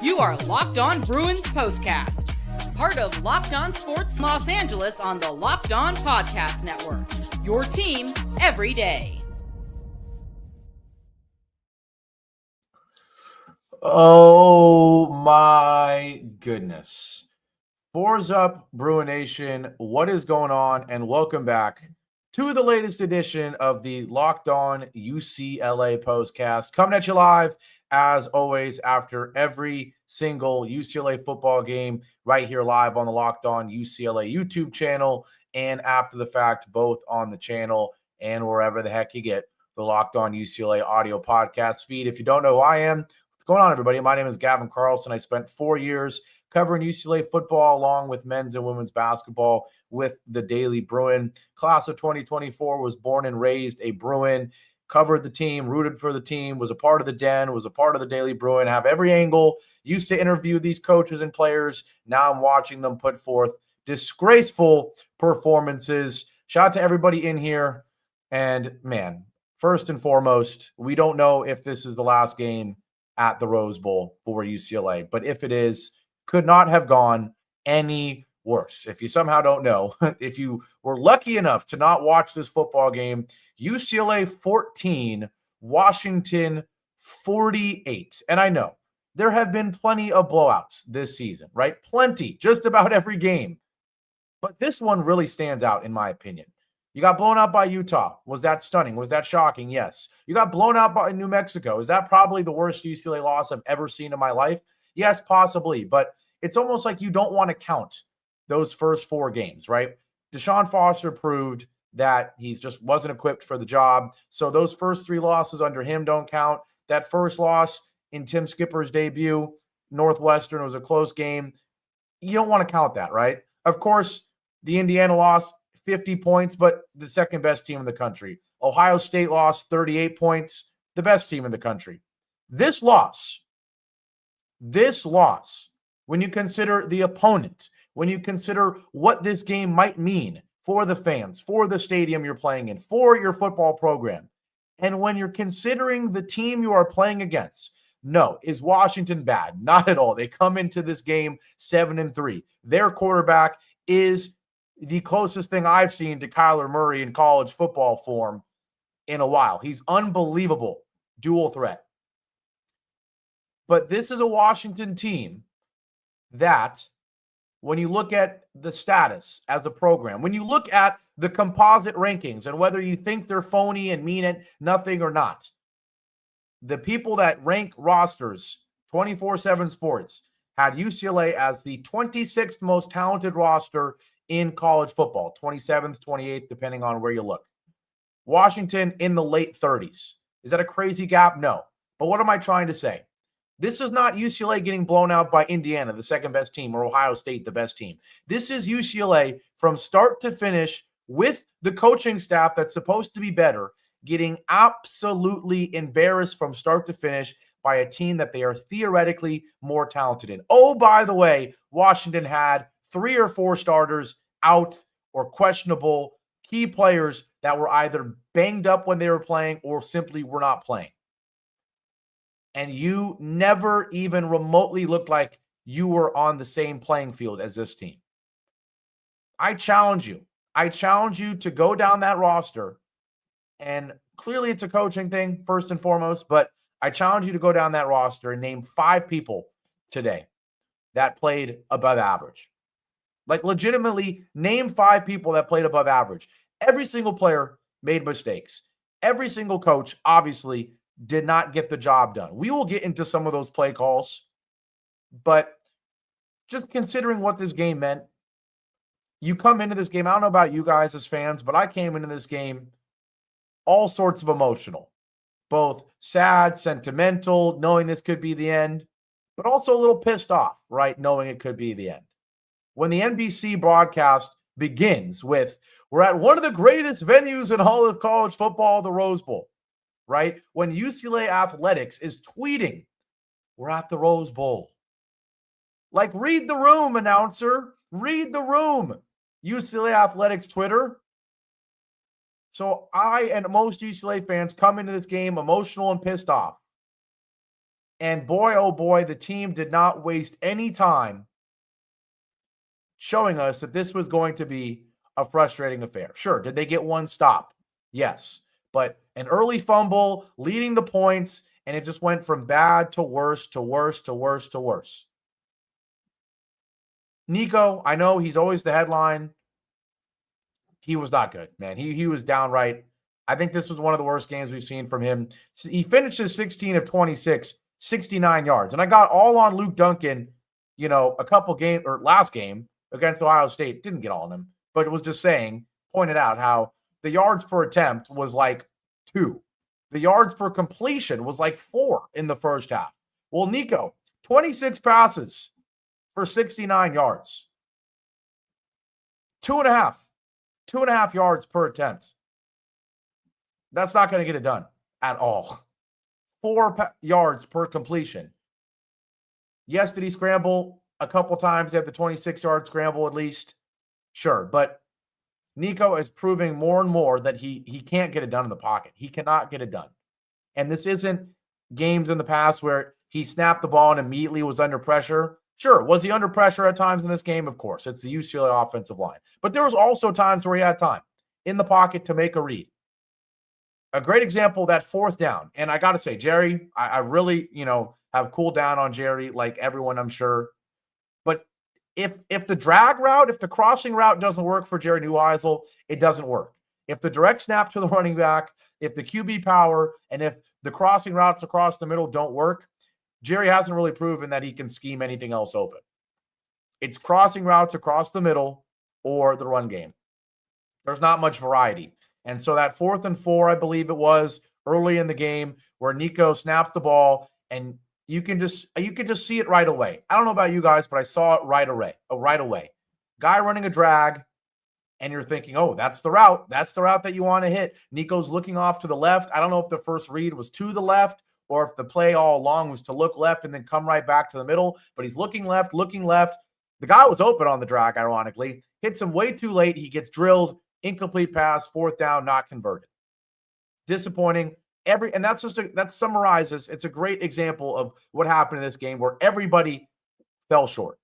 You are Locked On Bruins Postcast, part of Locked On Sports Los Angeles on the Locked On Podcast Network. Your team every day. Oh my goodness. Fours up, Bruin Nation. What is going on? And welcome back to the latest edition of the Locked On UCLA Postcast. Coming at you live, as always, after every single UCLA football game, right here live on the Locked On UCLA YouTube channel, and after the fact, both on the channel and wherever the heck you get the Locked On UCLA audio podcast feed. If you don't know who I am, what's going on, everybody? My name is Gavin Carlson. I spent 4 years covering UCLA football along with men's and women's basketball with the Daily Bruin. Class of 2024, was born and raised a Bruin, covered the team, rooted for the team, was a part of the Den, was a part of the Daily Bruin, have every angle, used to interview these coaches and players. Now I'm watching them put forth disgraceful performances. Shout out to everybody in here. And man, first and foremost, we don't know if this is the last game at the Rose Bowl for UCLA, but if it is, could not have gone any worse. If you somehow don't know, if you were lucky enough to not watch this football game, UCLA 14, Washington 48. And I know there have been plenty of blowouts this season, right? Plenty, just about every game. But this one really stands out in my opinion. You got blown out by Utah. Was that stunning? Was that shocking? Yes. You got blown out by New Mexico. Is that probably the worst UCLA loss I've ever seen in my life? Yes, possibly. But it's almost like you don't want to count those first 4 games, right? Deshaun Foster proved that he just wasn't equipped for the job. So those first 3 losses under him don't count. That first loss in Tim Skipper's debut, Northwestern, was a close game. You don't want to count that, right? Of course, the Indiana loss, 50 points, but the second best team in the country. Ohio State lost 38 points, the best team in the country. This loss, when you consider the opponent, when you consider what this game might mean for the fans, for the stadium you're playing in, for your football program, and when you're considering the team you are playing against, no, is Washington bad? Not at all. They come into this game 7-3. Their quarterback is the closest thing I've seen to Kyler Murray in college football form in a while. He's unbelievable, dual threat. But this is a Washington team that, when you look at the status as a program, when you look at the composite rankings and whether you think they're phony and mean it nothing or not, the people that rank rosters, 24/7 Sports, had UCLA as the 26th most talented roster in college football, 27th, 28th, depending on where you look. Washington in the late 30s. Is that a crazy gap? No. But what am I trying to say? This is not UCLA getting blown out by Indiana, the second best team, or Ohio State, the best team. This is UCLA from start to finish with the coaching staff that's supposed to be better, getting absolutely embarrassed from start to finish by a team that they are theoretically more talented in. Oh, by the way, Washington had 3 or 4 starters out or questionable, key players that were either banged up when they were playing or simply were not playing. And you never even remotely looked like you were on the same playing field as this team. I challenge you. I challenge you to go down that roster, and clearly it's a coaching thing first and foremost, but I challenge you to go down that roster and name 5 people today that played above average. Like, legitimately name 5 people that played above average. Every single player made mistakes. Every single coach, obviously, did not get the job done. We will get into some of those play calls, but just considering what this game meant, you come into this game, I don't know about you guys as fans, but I came into this game all sorts of emotional, both sad, sentimental, knowing this could be the end, but also a little pissed off, right? Knowing it could be the end. When the NBC broadcast begins with, we're at one of the greatest venues in all of college football, the Rose Bowl, right? When UCLA Athletics is tweeting, we're at the Rose Bowl. Like, read the room, announcer. Read the room. UCLA Athletics Twitter. So I and most UCLA fans come into this game emotional and pissed off. And boy, oh boy, the team did not waste any time showing us that this was going to be a frustrating affair. Sure, did they get one stop? Yes. But an early fumble leading to points, and it just went from bad to worse to worse to worse to worse. Nico, I know he's always the headline. He was not good, man. He was downright. I think this was one of the worst games we've seen from him. He finishes 16 of 26, 69 yards. And I got all on Luke Duncan, a couple game or last game against Ohio State. Didn't get all on him, but it was just pointed out how the yards per attempt was like 2. The yards per completion was like 4 in the first half. Well, Nico, 26 passes for 69 yards. 2.5 yards per attempt. That's not going to get it done at all. 4 yards per completion. Yes, did he scramble a couple times? He had the 26-yard scramble at least. Sure, but Nico is proving more and more that he can't get it done in the pocket. He cannot get it done. And this isn't games in the past where he snapped the ball and immediately was under pressure. Sure, was he under pressure at times in this game? Of course. It's the UCLA offensive line. But there was also times where he had time in the pocket to make a read. A great example of that fourth down. And I got to say, Jerry, I really, have cooled down on Jerry like everyone, I'm sure. But if the drag route, if the crossing route doesn't work for Jerry Neuheisel, it doesn't work. If the direct snap to the running back, if the QB power, and if the crossing routes across the middle don't work, Jerry hasn't really proven that he can scheme anything else open. It's crossing routes across the middle or the run game. There's not much variety. And so that 4th and 4, I believe it was, early in the game where Nico snaps the ball and you can just see it right away. I don't know about you guys, but I saw it right away. Guy running a drag, and you're thinking, oh, that's the route. That's the route that you want to hit. Nico's looking off to the left. I don't know if the first read was to the left or if the play all along was to look left and then come right back to the middle. But he's looking left. The guy was open on the drag, ironically. Hits him way too late. He gets drilled. Incomplete pass, 4th down, not converted. Disappointing. And that summarizes. It's a great example of what happened in this game where everybody fell short.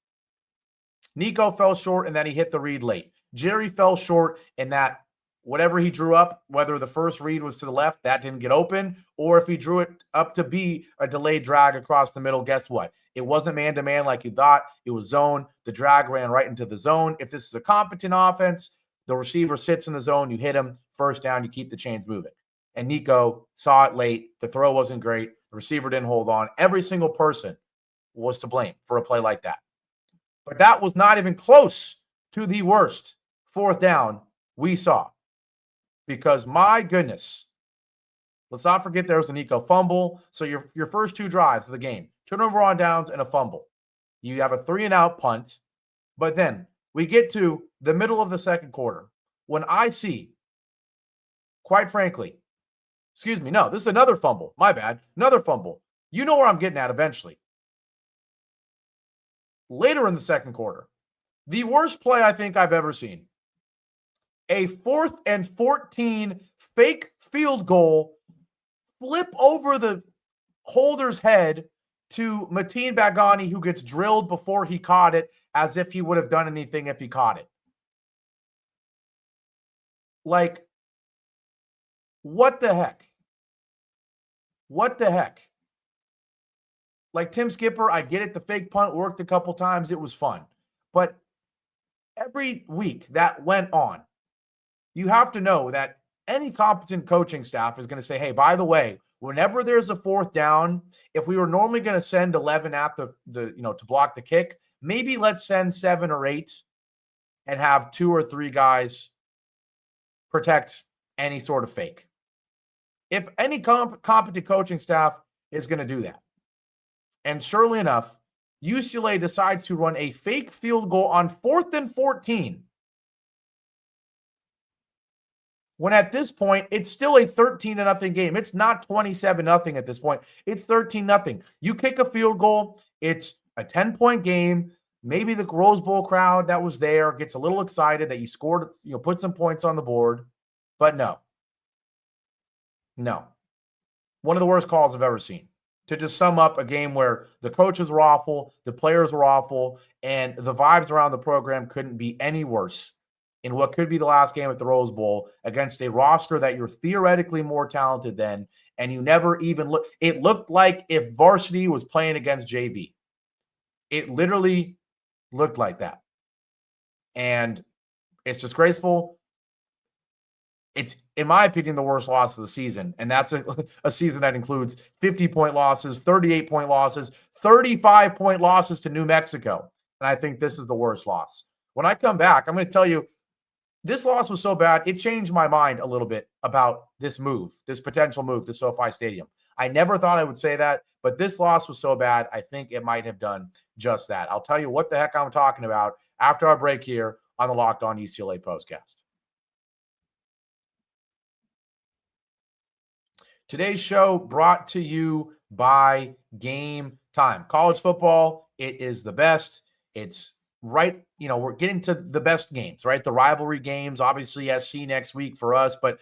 Nico fell short and then he hit the read late. Jerry fell short in that whatever he drew up, whether the first read was to the left, that didn't get open, or if he drew it up to be a delayed drag across the middle, guess what? It wasn't man-to-man like you thought. It was zone. The drag ran right into the zone. If this is a competent offense, the receiver sits in the zone, you hit him, first down, you keep the chains moving. And Nico saw it late. The throw wasn't great. The receiver didn't hold on. Every single person was to blame for a play like that. But that was not even close to the worst 4th down we saw. Because my goodness, let's not forget there was a Nico fumble. So your first 2 drives of the game, turnover on downs and a fumble. You have a 3-and-out punt. But then we get to the middle of the second quarter when I see, quite frankly, this is another fumble. My bad. Another fumble. You know where I'm getting at eventually. Later in the second quarter, the worst play I think I've ever seen. A 4th and 14 fake field goal, flip over the holder's head to Mateen Bagani, who gets drilled before he caught it, as if he would have done anything if he caught it. Like, what the heck? What the heck? Like, Tim Skipper, I get it. The fake punt worked a couple times. It was fun. But every week that went on, you have to know that any competent coaching staff is going to say, hey, by the way, whenever there's a 4th down, if we were normally going to send 11 at the to block the kick, maybe let's send 7 or 8 and have 2 or 3 guys protect any sort of fake. If any competent coaching staff is going to do that. And surely enough, UCLA decides to run a fake field goal on 4th and 14. When at this point, it's still a 13-0 game. It's not 27-0 at this point. It's 13-0. You kick a field goal, it's a 10-point game. Maybe the Rose Bowl crowd that was there gets a little excited that you scored, put some points on the board. But no. One of the worst calls I've ever seen. to just sum up a game where the coaches were awful, the players were awful, and the vibes around the program couldn't be any worse in what could be the last game at the Rose Bowl against a roster that you're theoretically more talented than, and you never even look. It looked like if varsity was playing against JV. It literally looked like that. And it's disgraceful. It's, in my opinion, the worst loss of the season. And that's a season that includes 50-point losses, 38-point losses, 35-point losses to New Mexico. And I think this is the worst loss. When I come back, I'm going to tell you, this loss was so bad, it changed my mind a little bit about this move, this potential move to SoFi Stadium. I never thought I would say that, but this loss was so bad, I think it might have done just that. I'll tell you what the heck I'm talking about after our break here on the Locked On UCLA Postcast. Today's show brought to you by Gametime. College football, it is the best. It's right, we're getting to the best games, right? The rivalry games, obviously SC next week for us, but,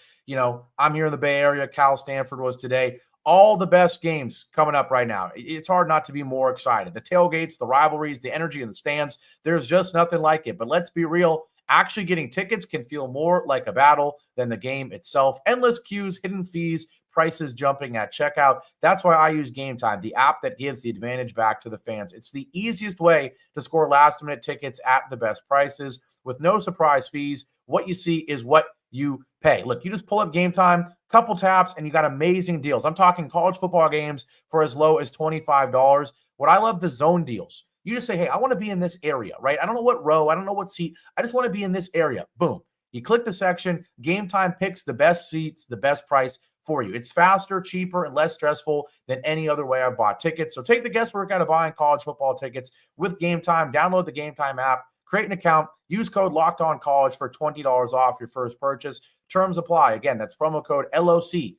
I'm here in the Bay Area. Cal Stanford was today. All the best games coming up right now. It's hard not to be more excited. The tailgates, the rivalries, the energy in the stands, there's just nothing like it. But let's be real. Actually getting tickets can feel more like a battle than the game itself. Endless queues, hidden fees, prices jumping at checkout. That's why I use Gametime, the app that gives the advantage back to the fans. It's the easiest way to score last-minute tickets at the best prices with no surprise fees. What you see is what you pay. Look, you just pull up Gametime, couple taps, and you got amazing deals. I'm talking college football games for as low as $25. What I love, the zone deals. You just say, hey, I want to be in this area, right? I don't know what row, I don't know what seat. I just want to be in this area. Boom. You click the section, Gametime picks the best seats, the best price for you. It's faster, cheaper, and less stressful than any other way I've bought tickets. So take the guesswork out of buying college football tickets with Gametime. Download the Gametime app, create an account, use code LOCKEDONCollege for $20 off your first purchase. Terms apply. Again, that's promo code LOCKEDONCOLLEGE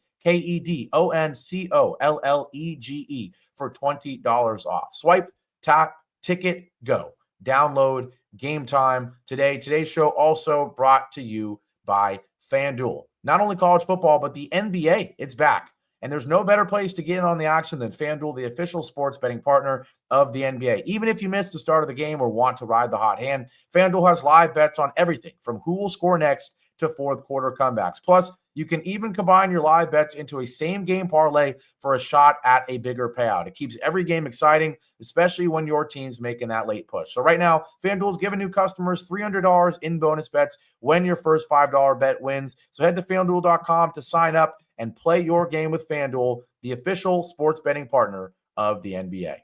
for $20 off. Swipe, tap, ticket, go. Download Gametime today. Today's show also brought to you by FanDuel. Not only college football, but the NBA, it's back. And there's no better place to get in on the action than FanDuel, the official sports betting partner of the NBA. Even if you missed the start of the game or want to ride the hot hand, FanDuel has live bets on everything from who will score next to fourth quarter comebacks. Plus, you can even combine your live bets into a same-game parlay for a shot at a bigger payout. It keeps every game exciting, especially when your team's making that late push. So right now, FanDuel's giving new customers $300 in bonus bets when your first $5 bet wins. So head to FanDuel.com to sign up and play your game with FanDuel, the official sports betting partner of the NBA.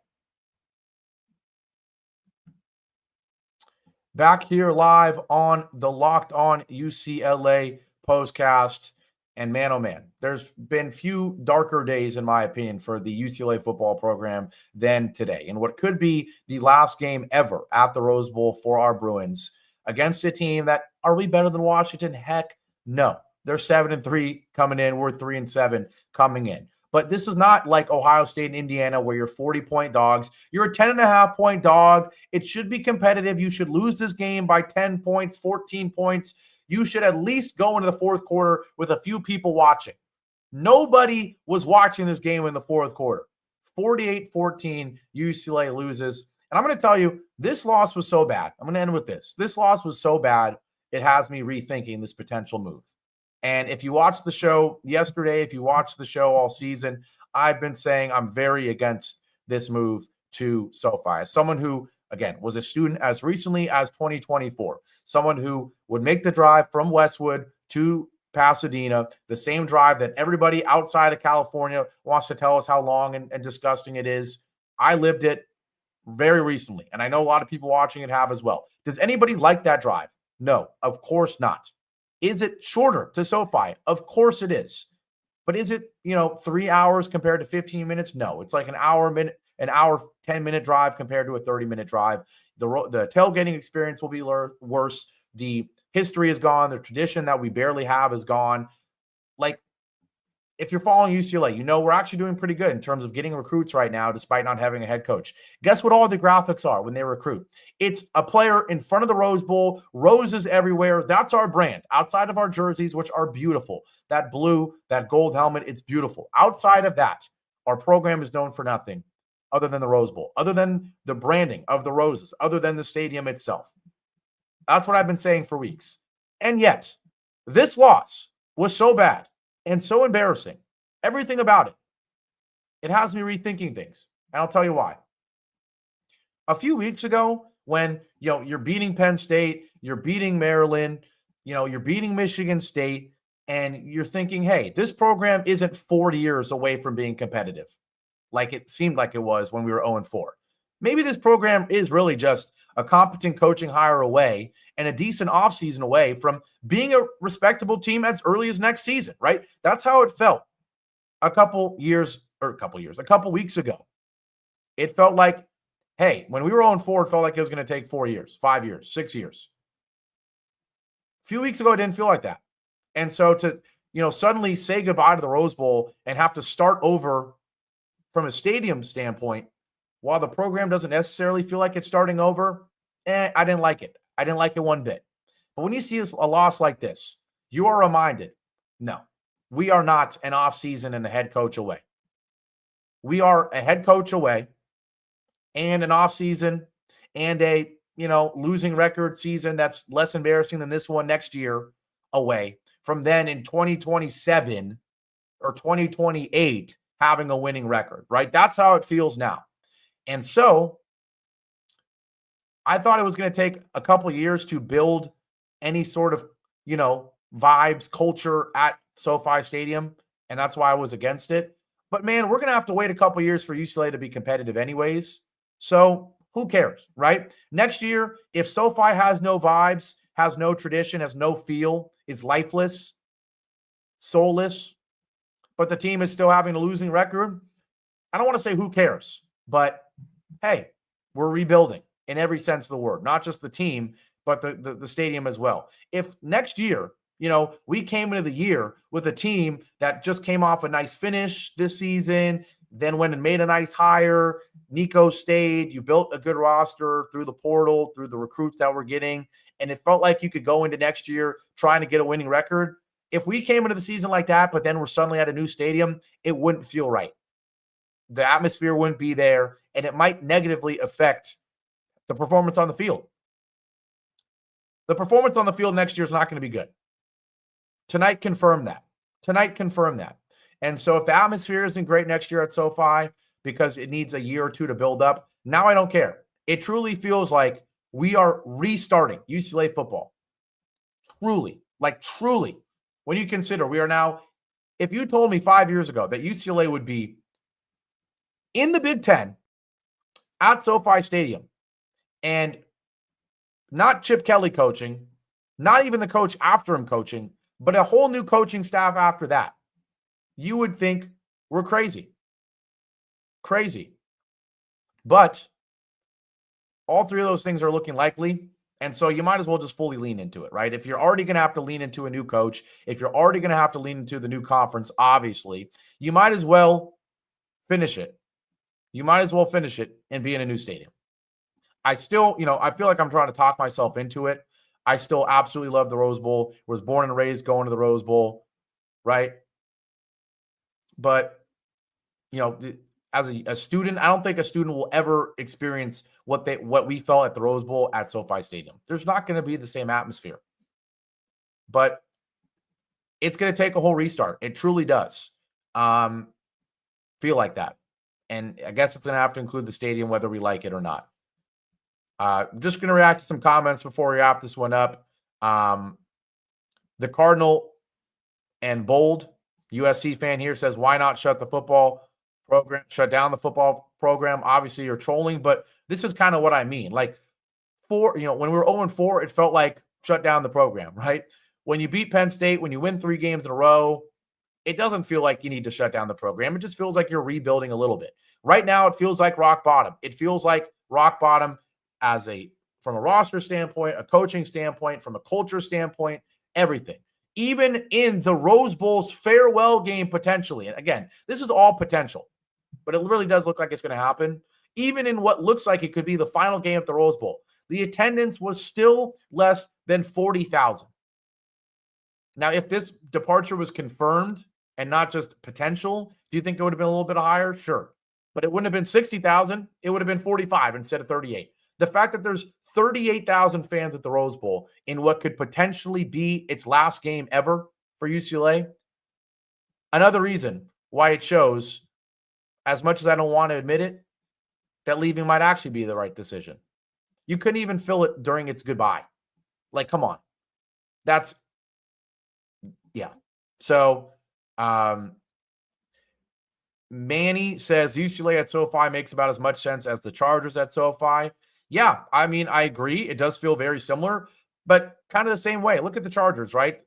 Back here live on the Locked On UCLA Postcast. And man, oh man, there's been few darker days, in my opinion, for the UCLA football program than today. And what could be the last game ever at the Rose Bowl for our Bruins against a team that, are we better than Washington? Heck no. They're 7-3 coming in. We're 3-7 coming in. But this is not like Ohio State and Indiana where you're 40-point dogs. You're a 10.5-point dog. It should be competitive. You should lose this game by 10 points, 14 points. You should at least go into the fourth quarter with a few people watching. Nobody was watching this game in the fourth quarter. 48-14, UCLA loses. And I'm going to tell you, this loss was so bad. I'm going to end with this. This loss was so bad, it has me rethinking this potential move. And if you watched the show yesterday, if you watched the show all season, I've been saying I'm very against this move to SoFi. As someone who, again, was a student as recently as 2024, someone who would make the drive from Westwood to Pasadena, the same drive that everybody outside of California wants to tell us how long and disgusting it is. I lived it very recently, and I know a lot of people watching it have as well. Does anybody like that drive? No, of course not. Is it shorter to SoFi? Of course it is. But is it, 3 hours compared to 15 minutes? No, it's like an hour, 10-minute drive compared to a 30-minute drive. The tailgating experience will be worse. The history is gone. The tradition that we barely have is gone. Like, if you're following UCLA, we're actually doing pretty good in terms of getting recruits right now, despite not having a head coach. Guess what all the graphics are when they recruit? It's a player in front of the Rose Bowl, roses everywhere. That's our brand. Outside of our jerseys, which are beautiful, that blue, that gold helmet, it's beautiful. Outside of that, our program is known for nothing other than the Rose Bowl, other than the branding of the roses, other than the stadium itself. That's what I've been saying for weeks. And yet, this loss was so bad and so embarrassing. Everything about it. It has me rethinking things. And I'll tell you why. A few weeks ago, when you're beating Penn State, you're beating Maryland, you're beating Michigan State, and you're thinking, hey, this program isn't 40 years away from being competitive, like it seemed like it was when we were 0-4. Maybe this program is really just a competent coaching hire away and a decent offseason away from being a respectable team as early as next season, right? That's how it felt a couple weeks ago. It felt like, hey, when we were 0-4, it felt like it was going to take 4 years, 5 years, 6 years. A few weeks ago, it didn't feel like that. And so to, suddenly say goodbye to the Rose Bowl and have to start over from a stadium standpoint, while the program doesn't necessarily feel like it's starting over, I didn't like it. I didn't like it one bit. But when you see a loss like this, you are reminded, no, we are not an offseason and a head coach away. We are a head coach away and an offseason and a, losing record season that's less embarrassing than this one next year away from then in 2027 or 2028 having a winning record, right? That's how it feels now. And so I thought it was going to take a couple of years to build any sort of, vibes, culture at SoFi Stadium. And that's why I was against it. But man, we're going to have to wait a couple of years for UCLA to be competitive anyways. So who cares, right? Next year, if SoFi has no vibes, has no tradition, has no feel, is lifeless, soulless, but the team is still having a losing record, I don't want to say who cares, but hey, we're rebuilding in every sense of the word, not just the team, but the stadium as well. If next year, we came into the year with a team that just came off a nice finish this season, then went and made a nice hire, Nico stayed, you built a good roster through the portal, through the recruits that we're getting, and it felt like you could go into next year trying to get a winning record. If we came into the season like that, but then we're suddenly at a new stadium, it wouldn't feel right. The atmosphere wouldn't be there, and it might negatively affect the performance on the field. The performance on the field next year is not going to be good. Tonight confirmed that. And so if the atmosphere isn't great next year at SoFi because it needs a year or two to build up, now I don't care. It truly feels like we are restarting UCLA football. Truly. When you consider we are now, if you told me 5 years ago that UCLA would be in the Big Ten at SoFi Stadium and not Chip Kelly coaching, not even the coach after him coaching, but a whole new coaching staff after that, you would think we're crazy. But all three of those things are looking likely. And so you might as well just fully lean into it, right? If you're already going to have to lean into a new coach, if you're already going to have to lean into the new conference, obviously, you might as well finish it. You might as well finish it and be in a new stadium. I still, I feel like I'm trying to talk myself into it. I still absolutely love the Rose Bowl. Was born and raised going to the Rose Bowl, right? But, as a student, I don't think a student will ever experience what we felt at the Rose Bowl at SoFi Stadium. There's not going to be the same atmosphere. But it's going to take a whole restart. It truly does feel like that. And I guess it's going to have to include the stadium, whether we like it or not. Just going to react to some comments before we wrap this one up. The Cardinal and Bold USC fan here says, why not shut down the football program? Obviously, you're trolling, but this is kind of what I mean. Like, when we were 0-4, it felt like shut down the program, right? When you beat Penn State, when you win 3 games in a row, it doesn't feel like you need to shut down the program. It just feels like you're rebuilding a little bit. Right now, it feels like rock bottom. It feels like rock bottom from a roster standpoint, a coaching standpoint, from a culture standpoint, everything. Even in the Rose Bowl's farewell game, potentially. And again, this is all potential, but it really does look like it's going to happen. Even in what looks like it could be the final game at the Rose Bowl, the attendance was still less than 40,000. Now, if this departure was confirmed, and not just potential, do you think it would have been a little bit higher? Sure. But it wouldn't have been 60,000. It would have been 45 instead of 38. The fact that there's 38,000 fans at the Rose Bowl in what could potentially be its last game ever for UCLA, another reason why it shows, as much as I don't want to admit it, that leaving might actually be the right decision. You couldn't even fill it during its goodbye. Like, come on. That's, yeah. So, Manny says UCLA at SoFi makes about as much sense as the Chargers at SoFi. Yeah, I mean, I agree. It does feel very similar, but kind of the same way. Look at the Chargers, right?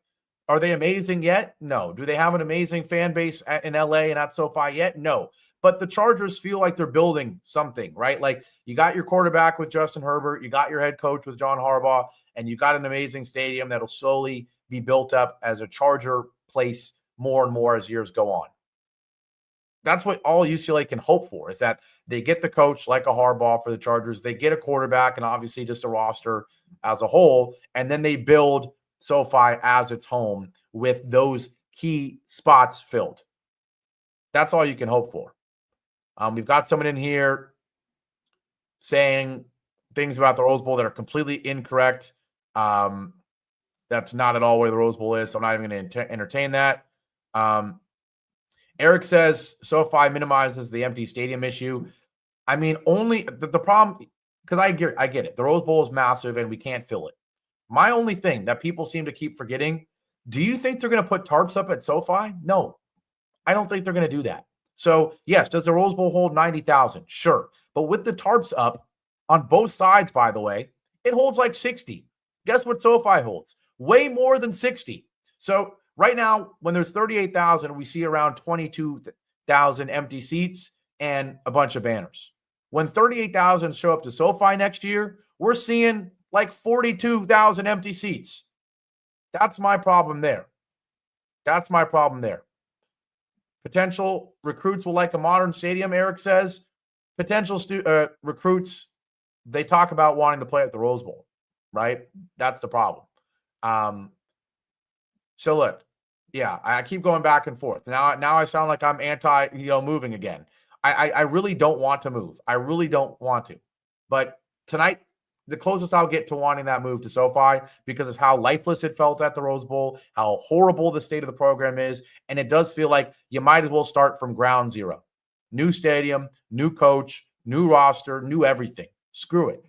Are they amazing yet? No. Do they have an amazing fan base in LA and at SoFi yet? No. But the Chargers feel like they're building something, right? Like, you got your quarterback with Justin Herbert, you got your head coach with John Harbaugh, and you got an amazing stadium that'll slowly be built up as a Charger place more and more as years go on. That's what all UCLA can hope for, is that they get the coach like a Harbaugh for the Chargers, they get a quarterback and obviously just a roster as a whole, and then they build SoFi as its home with those key spots filled. That's all you can hope for. We've got someone in here saying things about the Rose Bowl that are completely incorrect. That's not at all where the Rose Bowl is, so I'm not even going to entertain that. Eric says SoFi minimizes the empty stadium issue. I mean, only the problem, because I get it. The Rose Bowl is massive and we can't fill it. My only thing that people seem to keep forgetting, do you think they're going to put tarps up at SoFi? No, I don't think they're going to do that. So, yes, does the Rose Bowl hold 90,000? Sure. But with the tarps up on both sides, by the way, it holds like 60. Guess what SoFi holds? Way more than 60. So right now, when there's 38,000, we see around 22,000 empty seats and a bunch of banners. When 38,000 show up to SoFi next year, we're seeing like 42,000 empty seats. That's my problem there. Potential recruits will like a modern stadium, Eric says. Potential recruits, they talk about wanting to play at the Rose Bowl, right? That's the problem. So look, yeah, I keep going back and forth. Now I sound like I'm anti, moving again. I really don't want to move. I really don't want to. But tonight, the closest I'll get to wanting that move to SoFi, because of how lifeless it felt at the Rose Bowl, how horrible the state of the program is, and it does feel like you might as well start from ground zero. New stadium, new coach, new roster, new everything. Screw it.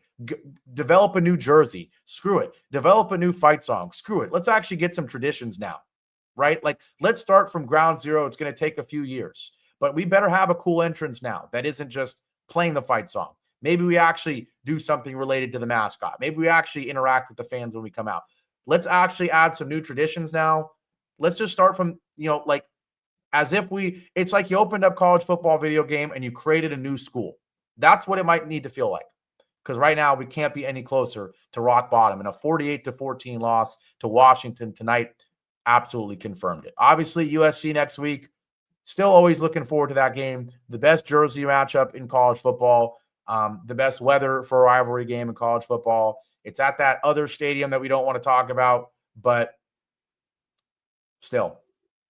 Develop a new jersey. Screw it. Develop a new fight song. Screw it. Let's actually get some traditions now, right? Like, let's start from ground zero. It's going to take a few years, but we better have a cool entrance now that isn't just playing the fight song. Maybe we actually do something related to the mascot. Maybe we actually interact with the fans when we come out. Let's actually add some new traditions now. Let's just start from, like, as if it's like you opened up college football video game and you created a new school. That's what it might need to feel like. Because right now we can't be any closer to rock bottom. And a 48-14 loss to Washington tonight absolutely confirmed it. Obviously, USC next week. Still always looking forward to that game. The best jersey matchup in college football. The best weather for a rivalry game in college football. It's at that other stadium that we don't want to talk about, but still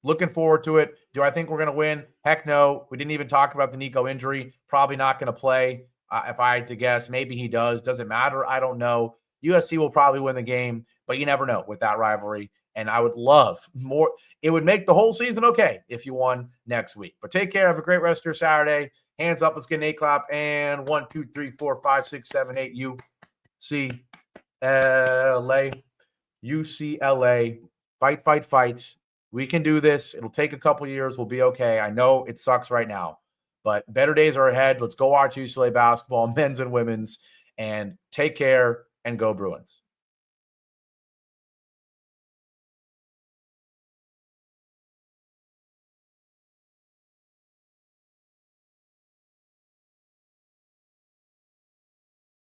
looking forward to it. Do I think we're going to win? Heck no. We didn't even talk about the Nico injury. Probably not going to play. If I had to guess, maybe he does. Doesn't matter. I don't know. USC will probably win the game, but you never know with that rivalry. And I would love more. It would make the whole season okay if you won next week. But take care. Have a great rest of your Saturday. Hands up. Let's get an A clap. And 1, 2, 3, 4, 5, 6, 7, 8. UCLA. UCLA. Fight, fight, fight. We can do this. It'll take a couple years. We'll be okay. I know it sucks right now, but better days are ahead. Let's go watch UCLA basketball, men's and women's, and take care and go Bruins.